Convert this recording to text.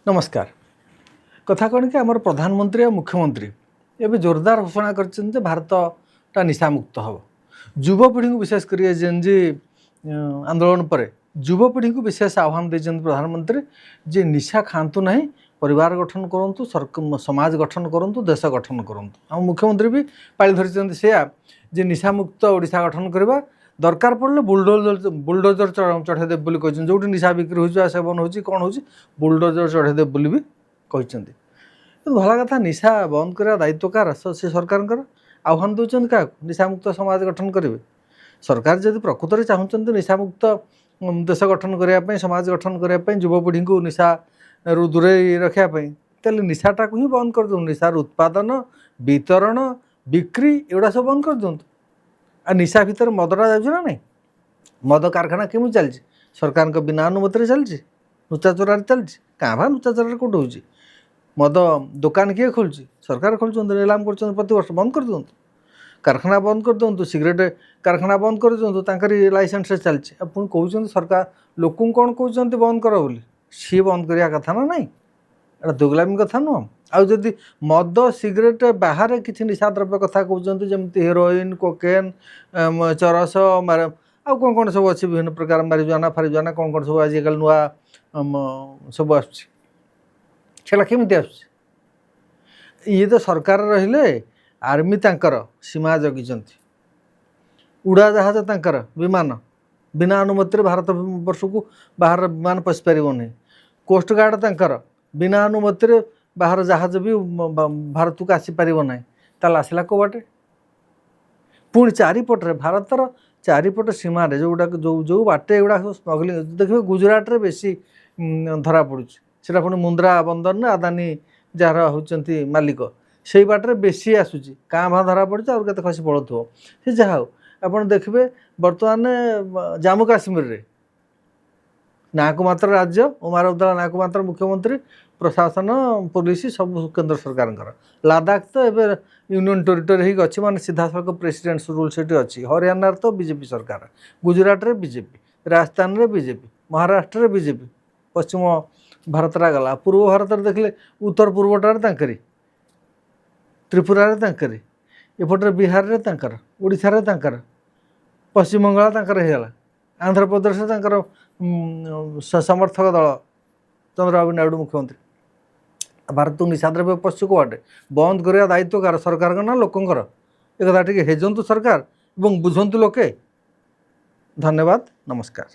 नमस्कार। कथा कौन कि आमर प्रधानमंत्री और मुख्यमंत्री एवं जोरदार घोषणा कर भारतटा निशामुक्त हम। युवपीढ़ी को विशेषकर जेनजी आंदोलन पर युवपीढ़ी को विशेष आह्वान देते प्रधानमंत्री जे निशा खातु ना, परिवार गठन करूँ, समाज गठन करूँ, देश गठन करूँ। आम मुख्यमंत्री भी पाली धरी से जे निशामुक्त ओडिशा गठन करवा दरकार पड़े बुलडोजर चढ़ेदेव बोली कहते जो निशा बिक्री हो सेवन हो कौन हो बुलडोजर चढ़ेदेव बोली भी कहते। भला कथा निशा बंद करवा दायित्व कार से सरकार आह्वान दूसरी क्या निशामुक्त समाज गठन करेंगे। सरकार जब प्रकृत में चाहते निशामुक्त देश गठन करने समाज गठन करने युवपीढ़ी को निशा रु दूरे रखापी तेल निशाटा को ही बंद कर दूँ। निशार उत्पादन वितरण बिक्री एगुड़ा सब बंद कर दिंतु। आ निशा भितर मदटा जाऊँ ना, मद कारखाना केमी चलती सरकार के बिना अनुमति चलती, नुचा चोरार चलती, क्या भा नुचा चोरार कौट हो मद दुकान किए खोलुची सरकार खोलुं निलाम कर प्रति वर्ष बंद कर दिंतु। कारखाना बंद कर दिंतु, सिगरेट कारखाना बंद कर दिंतु, तांकरी लाइसेंस चलती। पुणी कहते सरकार लोक कौन कहते बंद कर बोली, सी बंद करवा कथा ना नाई, एटा दुगलामी कथा नुह। आउ जदि मद सिगरेट बाहर किसी निशा द्रव्य कथा कहते जमी हेरोइन कोकेन चरस मार आउ कौन कौन सब अच्छे विभिन्न प्रकार मारिजुआना फारिजुआना कौन कौन सब आजिकल नुआ सब आसला केमी आस। ये तो सरकार रहिले आर्मी तांकर सीमा जगिंट, उड़ाजाहाज तांकर विमान बिना अनुमति भारत वर्ष को बाहर विमान पशिपार नहीं। कोस्ट गार्ड तांकर बिना अनुमति बाहर जहाज भी भारत को आसीपार ना, ताल आसला को बाटे। पुणी चारिपटे भारतर चारिपट सीमार जो गुड़ाक जो बाटे एगुड़ा स्मगलिंग देखिए गुजरात रे बेसी धरा पड़ुछ। सेटा पुणी मुंद्रा बंदर ने अदानी जार होती मालिक से बाटे बेसी आसूची, काँ भाँ धरा पड़े और के खसी पड़ो से जहाँ हो। आप देखिए बर्तमान जम्मू काश्मीर रे ना को मात्र राज्य उमार अब्दुल्ला ना को मात्र मुख्यमंत्री प्रशासन पुलिस सब केंद्र सरकार। लद्दाख तो एवं यूनियन टेरिटोरी हो अच्छी माने सीधा सड़क प्रेसिडेंट्स रूल से अच्छी। हरियाणा तो बीजेपी सरकार, गुजरात रे बीजेपी, राजस्थान रे बीजेपी, महाराष्ट्र रे बीजेपी, पश्चिम भारत गला पूर्व भारत देखले उत्तर पूर्वटार तांकरी, त्रिपुरा रे तांकरी, एपटे बिहार रे तांकर, ओडिशा रे तांकर, पश्चिम बंगाल तांकर हेला, आंध्र प्रदेश रे तांकर समर्थक दल चंद्रबाबू नायडू मुख्यमंत्री। भारत को निशा द्रव्य पशु को बाटे बंद करवा दायित्व कार सरकार ना लोकंर एक हेजंतु सरकार बुझंतु लोके। धन्यवाद, नमस्कार।